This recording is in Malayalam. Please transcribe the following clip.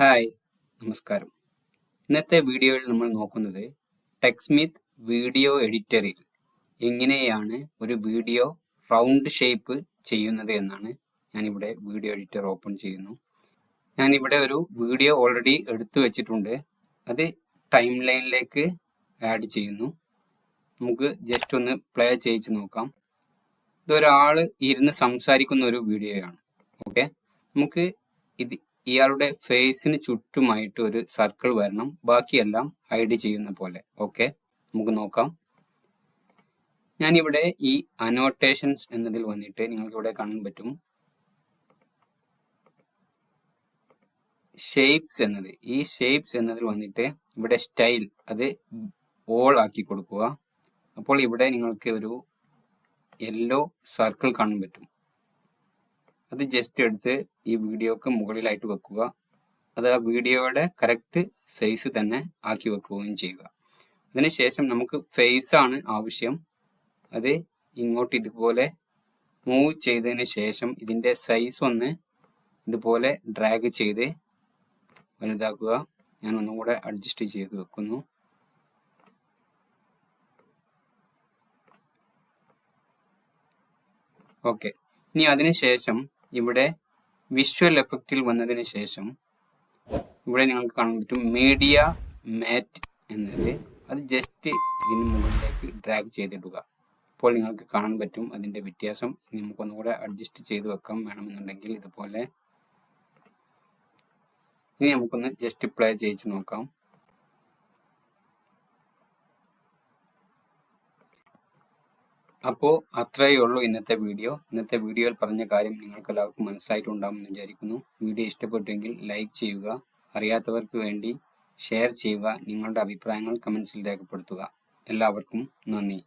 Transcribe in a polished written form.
ഹായ്, നമസ്കാരം. ഇന്നത്തെ വീഡിയോയിൽ നമ്മൾ നോക്കുന്നത് ടെക്സ്മിത്ത് വീഡിയോ എഡിറ്ററിൽ എങ്ങനെയാണ് ഒരു വീഡിയോ റൗണ്ട് ഷേപ്പ് ചെയ്യുന്നത് എന്നാണ്. ഞാനിവിടെ വീഡിയോ എഡിറ്റർ ഓപ്പൺ ചെയ്യുന്നു. ഞാനിവിടെ ഒരു വീഡിയോ ഓൾറെഡി എടുത്തു വെച്ചിട്ടുണ്ട്. അത് ടൈം ലൈനിലേക്ക് ആഡ് ചെയ്യുന്നു. നമുക്ക് ജസ്റ്റ് ഒന്ന് പ്ലേ ചെയ്യിച്ച് നോക്കാം. ഇതൊരാൾ ഇരുന്ന് സംസാരിക്കുന്ന ഒരു വീഡിയോയാണ്. ഓക്കെ, നമുക്ക് ഇയാളുടെ ഫേസിന് ചുറ്റുമായിട്ട് ഒരു സർക്കിൾ വരണം, ബാക്കിയെല്ലാം ഹൈഡ് ചെയ്യുന്ന പോലെ. ഓക്കെ, നമുക്ക് നോക്കാം. ഞാനിവിടെ ഈ അനോട്ടേഷൻസ് എന്നതിൽ വന്നിട്ട് നിങ്ങൾക്ക് ഇവിടെ കാണാൻ പറ്റും ഷേപ്സ് എന്നത്. ഈ ഷേപ്സ് എന്നതിൽ വന്നിട്ട് ഇവിടെ സ്റ്റൈൽ അത് ഓൾ ആക്കി കൊടുക്കുക. അപ്പോൾ ഇവിടെ നിങ്ങൾക്ക് ഒരു യെല്ലോ സർക്കിൾ കാണാൻ പറ്റും. അത് ജസ്റ്റ് എടുത്ത് ഈ വീഡിയോക്ക് മുകളിലായിട്ട് വെക്കുക. അത് ആ വീഡിയോയുടെ കറക്റ്റ് സൈസ് തന്നെ ആക്കി വെക്കുകയും ചെയ്യുക. അതിനുശേഷം നമുക്ക് ഫേസ് ആണ് ആവശ്യം. അത് ഇങ്ങോട്ട് ഇതുപോലെ മൂവ് ചെയ്തതിന് ശേഷം ഇതിൻ്റെ സൈസ് ഒന്ന് ഇതുപോലെ ഡ്രാഗ് ചെയ്ത് വലുതാക്കുക. ഞാൻ ഒന്നും കൂടെ അഡ്ജസ്റ്റ് ചെയ്ത് വെക്കുന്നു. ഓക്കെ, ഇനി അതിനുശേഷം ഇവിടെ വിഷ്വൽ എഫക്റ്റിൽ വന്നതിന് ശേഷം ഇവിടെ നിങ്ങൾക്ക് കാണാൻ പറ്റും മീഡിയ മാറ്റ് എന്നത്. അത് ജസ്റ്റ് ഇതിന് മുകളിലേക്ക് ഡ്രാഗ് ചെയ്തിടുക. അപ്പോൾ നിങ്ങൾക്ക് കാണാൻ പറ്റും അതിൻ്റെ വ്യത്യാസം. ഇനി നമുക്കൊന്നുകൂടെ അഡ്ജസ്റ്റ് ചെയ്ത് വെക്കാം വേണമെന്നുണ്ടെങ്കിൽ ഇതുപോലെ. ഇനി നമുക്കൊന്ന് ജസ്റ്റ് പ്ലേ ചെയ്യിച്ച് നോക്കാം. അപ്പോൾ അത്രയേ ഉള്ളൂ ഇന്നത്തെ വീഡിയോ. ഇന്നത്തെ വീഡിയോയിൽ പറഞ്ഞ കാര്യം നിങ്ങൾക്ക് എല്ലാവർക്കും മനസ്സിലായിട്ടുണ്ടാകുമെന്ന് വിചാരിക്കുന്നു. വീഡിയോ ഇഷ്ടപ്പെട്ടുവെങ്കിൽ ലൈക്ക് ചെയ്യുക, അറിയാത്തവർക്ക് വേണ്ടി ഷെയർ ചെയ്യുക, നിങ്ങളുടെ അഭിപ്രായങ്ങൾ കമൻസിൽ രേഖപ്പെടുത്തുക. എല്ലാവർക്കും നന്ദി.